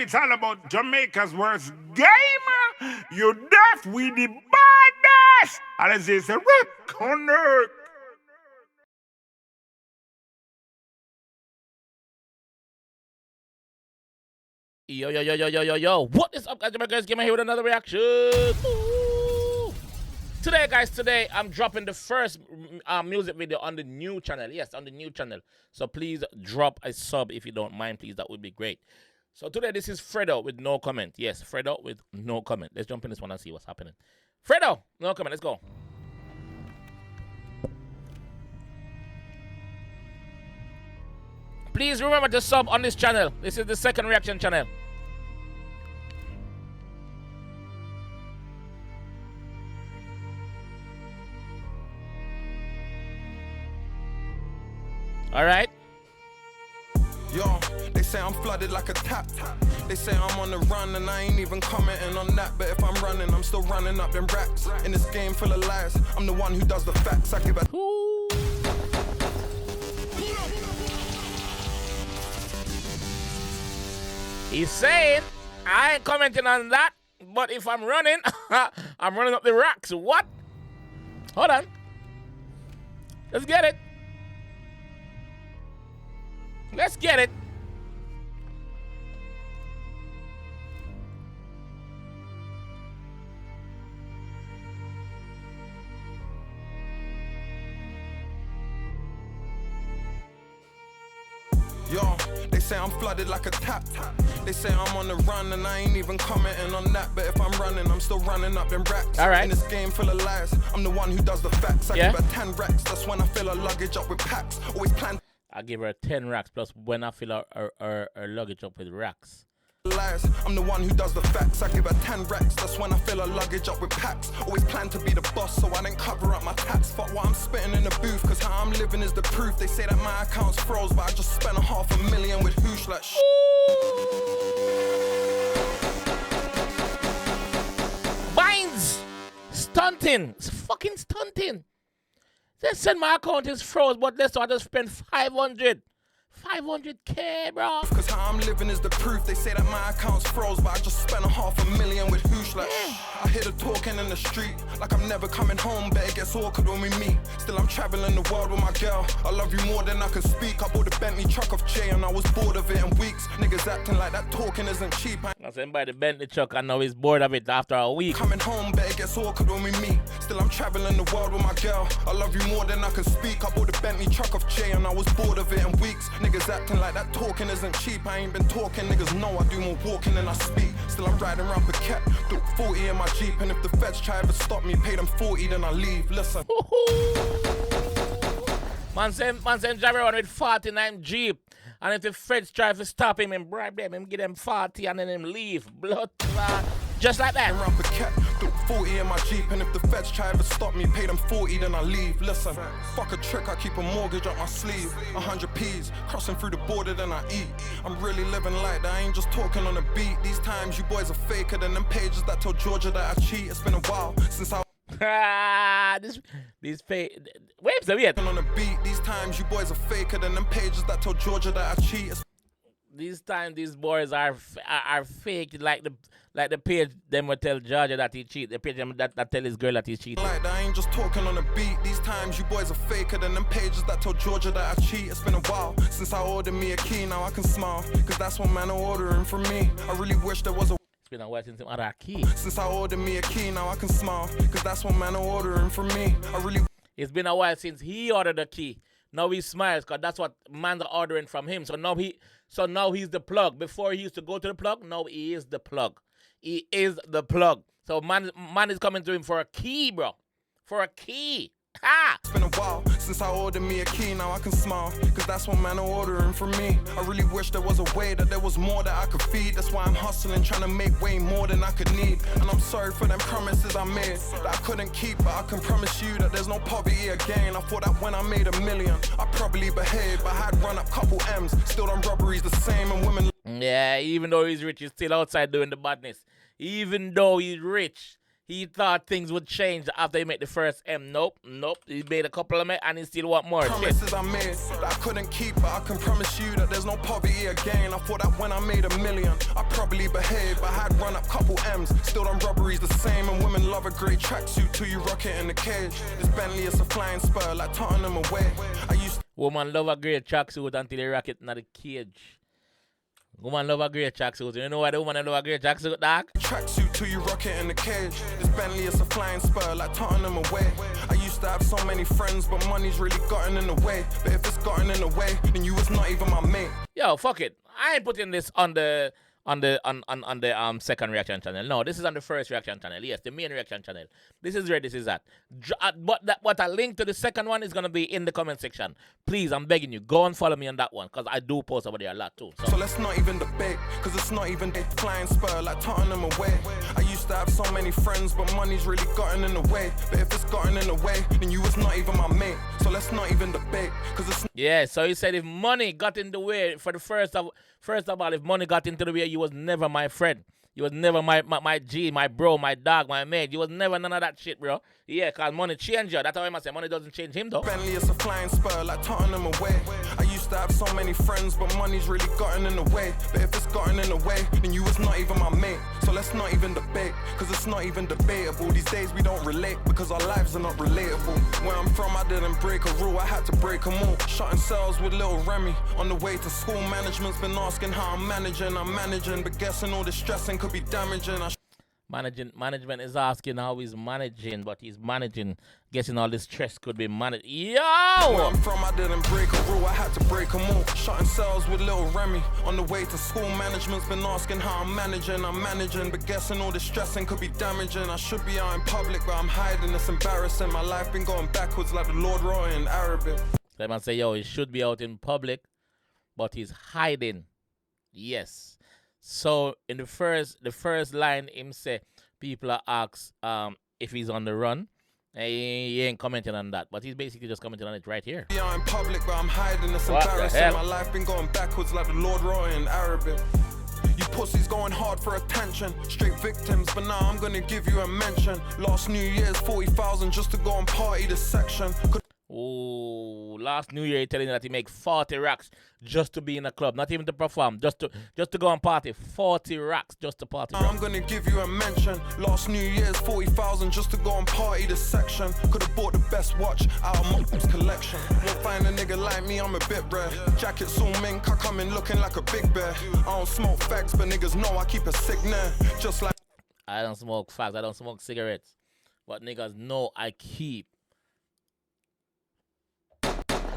it's all about Jamaica's worst game. You deaf, we the baddest. And as they say, connect. Yo. What is up, guys? Jamaica 𝐑𝐄𝐀𝐂𝐓𝐈𝐎𝐍 here with another reaction. Ooh. Today, I'm dropping the first music video on the new channel. Yes, on the new channel. So please drop a sub if you don't mind, please. That would be great. So today, this is Fredo with no comment. Yes, Fredo with no comment. Let's jump in this one and see what's happening. Fredo, no comment. Let's go. Please remember to sub on this channel. This is the second reaction channel. All right. Yo, they say I'm flooded like a tap. They say I'm on the run and I ain't even commenting on that. But if I'm running, I'm still running up them racks. In this game full of lies, I'm the one who does the facts. I give a... He's saying, I ain't commenting on that, but if I'm running, I'm running up the racks. What? Hold on. Let's get it. Let's get it. Yo, they say I'm flooded like a tap. They say I'm on the run and I ain't even commenting on that. But if I'm running, I'm still running up them racks. All right. In this game full of lies, I'm the one who does the facts. I give her 10 racks, that's when I fill her luggage up with packs. Always plan. I give her 10 racks plus when I fill her luggage up with racks. Lies. I'm the one who does the facts. I give her 10 racks. That's when I fill her luggage up with packs. Always plan to be the boss, so I didn't cover up my tats. Fuck what I'm spitting in the booth, cause how I'm living is the proof. They say that my account's froze, but I just spent $500,000 with hoosh like shh. Binds! Stunting! It's fucking stunting. They said my account is froze, but let's I just spend 500K, bro. Cause how I'm living is the proof. They say that my account's froze, but I just spent $500,000 with hoosh like I hear the talking in the street, like I'm never coming home, but it gets awkward when we meet. Still I'm traveling the world with my girl. I love you more than I can speak. I bought a Bentley truck off Jay and I was bored of it in weeks. Niggas acting like that talking isn't cheap. I said by the Bentley truck and now he's bored of it after a week. Coming home, but it gets awkward when we meet. Still I'm traveling the world with my girl. I love you more than I can speak. I bought a Bentley truck off Jay and I was bored of it in weeks. Niggas acting like that talking isn't cheap. I ain't been talking, niggas know I do more walking than I speak. Still I'm riding around Phuket, do 40 in my Jeep. And if the feds try to stop me, pay them 40, then I leave. Listen. Man say drive around with 49 Jeep. And if the feds try to stop him and bribe them, him give them 40 and then him leave. Blood clot. Just like that. Around Phuket, do 40 in my Jeep. And if the feds try to stop me, pay them 40, then I leave. Listen, fuck a trick, I keep a mortgage up my sleeve. 100 P's, crossing through the border, then I eat. I'm really living like that, I ain't just talking on a beat. These times, you boys are faker than them pages that told Georgia that I cheat. It's been a while since I... These fake waves are weird. On a beat, these times, you boys are faker than them pages that told Georgia that I cheat. These times, these boys are fake, like the page them will tell Georgia that he cheat. The page them that tell his girl that he cheat. Like I ain't just talking on a beat. These times you boys are faker than them pages that told Georgia that I cheat. It's been a while since I ordered me a key. Now I can smile, cause that's what man are ordering from me. I really wish there was a... It's been a while since I ordered a key. Since I ordered me a key, now I can smile, cause that's what man are ordering from me. I really... It's been a while since he ordered a key. Now he smiles, cause that's what man are ordering from him. So now he's the plug. Before he used to go to the plug, now he is the plug. He is the plug. So man is coming to him for a key, bro. For a key. Ha! It's been a while since I ordered me a key, now I can smile, cause that's what man are ordering from me. I really wish there was a way that there was more that I could feed. That's why I'm hustling, trying to make way more than I could need. And I'm sorry for them promises I made that I couldn't keep, but I can promise you that there's no poverty again. I thought that when I made $1 million, I probably behaved, but I had run up couple M's. Still them robberies the same, and women... Yeah, even though he's rich, he's still outside doing the badness. Even though he's rich, He thought things would change after he made the first M. Nope. He made a couple of them and he still want more. Shit. Promises I made that I couldn't keep, but I can promise you that there's no poverty again. I thought that when I made $1 million, I probably behaved. I had run up couple M's, still done robberies the same. And women love a great tracksuit till you rock it in the cage. This Bentley is a flying spur, like Tottenham away. I used to Woman love a great tracksuit until they rock it in the cage. Woman love a great tracksuit. You know why the woman love a great tracksuit, dog? tracksuit till you rock it in the cage. This Bentley is a flying spur, like Tottenham away. I used to have so many friends, but money's really gotten in the way. But if it's gotten in the way, then you was not even my mate. Yo, fuck it. I ain't putting this on the second reaction channel. No, this is on the first reaction channel. Yes, the main reaction channel. This is where this is at. But a link to the second one is gonna be in the comment section. Please, I'm begging you, go and follow me on that one, because I do post over there a lot too. So let's not even debate, because it's not even a flying spur, like Tottenham away. I used to have so many friends, but money's really gotten in the way. But if it's gotten in the way, then you was not even my mate. So let's not even debate, because it's yeah, so he said if money got in the way, for the first of all, if money got into the way, you was never my friend. You was never my G, my bro, my dog, my mate. You was never none of that shit, bro. Yeah, because money change you. That's how I must say. Money doesn't change him, though. Bentley is a flying spur, like Tottenham away. I used to have so many friends, but money's really gotten in the way. But if it's gotten in the way, then you was not even my mate. So let's not even debate, because it's not even debatable. These days we don't relate, because our lives are not relatable. Where I'm from, I didn't break a rule, I had to break them all. Shutting cells with little Remy. On the way to school, management's been asking how I'm managing, but guessing all this stressing could be damaging. Management is asking how he's managing, but he's managing. Guessing all this stress could be managed. Yo! Where I'm from, I didn't break a rule, I had to break them all. Shutting cells with little Remy. On the way to school, management's been asking how I'm managing, but guessing all this stressing could be damaging. I should be out in public, but I'm hiding, it's embarrassing. My life been going backwards like the Lord wrote in Arabic. They might say, yo, he should be out in public, but he's hiding. Yes. So in the first line, him say people are asked if he's on the run. He ain't commenting on that, but he's basically just commenting on it right here. Yeah, in public, but I'm hiding. It's embarrassing. My life been going backwards like the Lord wrote in Arabic. You pussies going hard for attention, straight victims, but now I'm gonna give you a mention. Last New Year's 40,000 just to go and party this section. Oh, last New Year he telling you that he make 40 racks just to be in a club, not even to perform, just to go and party. 40 racks just to party. I'm gonna give you a mention. Last New Year's 40,000 just to go and party this section. Could've bought the best watch out of my collection. Won't find a nigga like me, I'm a bit rare. Jackets all mink, I come in looking like a big bear. I don't smoke fags, but niggas know I keep a sick near. Just like I don't smoke fags, I don't smoke cigarettes, but niggas know I keep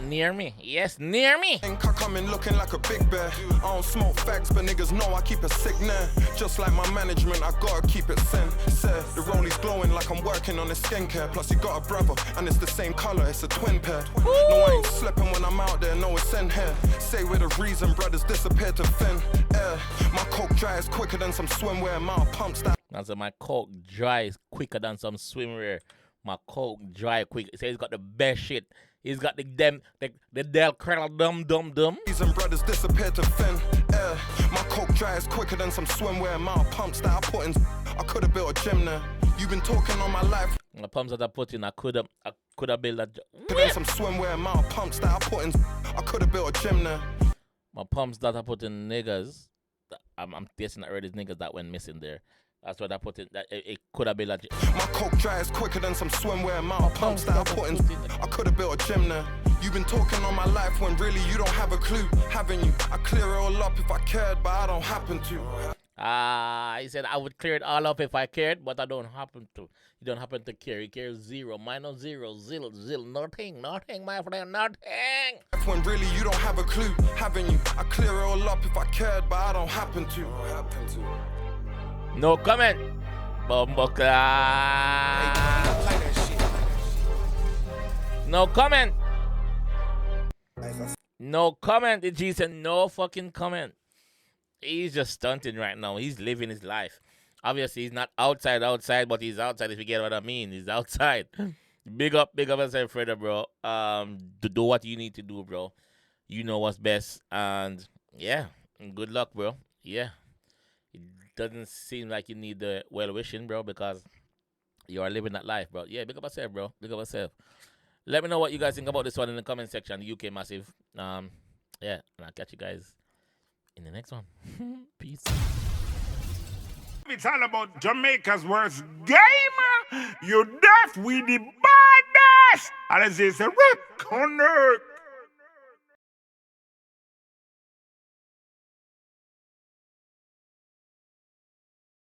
near me. Yes, near me. I come in looking like a big bear. I don't smoke fags, but niggas know I keep a sick near. Just like my management, I gotta keep it sincere. The rollies glowing like I'm working on his skincare. Plus you got a brother, and it's the same color, it's a twin pair. No, I ain't slipping when I'm out there, no, it's in here. Say with a reason, brothers disappear to thin air. My coke dries quicker than some swimwear. My pumps that. That's my coke dries quicker than some swimwear. My coke dry quick. He says he's got the best shit. He's got the Del Cradle dum. These brothers disappear to thin air. My coke dries quicker than some swimwear. My pumps that I put in, I could have built a gym there. You've been talking on my life. The pumps that I put in, I could have built a gym. Some swimwear. My pumps that I put in, I could have built a gym there. My pumps that I put in niggas, I'm guessing that already niggas that went missing there. That's what I put in. That it could have been like. My coke dries quicker than some swimwear. My pumps that I put in, I could have built a gym there. You've been talking on my life when really you don't have a clue, haven't you? I clear it all up if I cared, but I don't happen to. He said I would clear it all up if I cared, but I don't happen to. You don't happen to care. You care zero, minus zero, zil, nothing, my friend, nothing. When really you don't have a clue, haven't you? I clear it all up if I cared, but I don't happen to. No comment. Bomboka. No comment. No comment. The G said no fucking comment. He's just stunting right now. He's living his life. Obviously, he's not outside, but he's outside, if you get what I mean. He's outside. Big up yourself, Fredo, bro. To do what you need to do, bro. You know what's best. And yeah, good luck, bro. Yeah. It doesn't seem like you need the well-wishing, bro, because You are living that life, bro. Yeah, big up yourself, bro. Big up yourself. Let me know what you guys think about this one in the comment section. UK Massive. Yeah, and I'll catch you guys in the next one. Peace. It's all about Jamaica's worst game. You deaf with the baddest. And as they say, rip connect.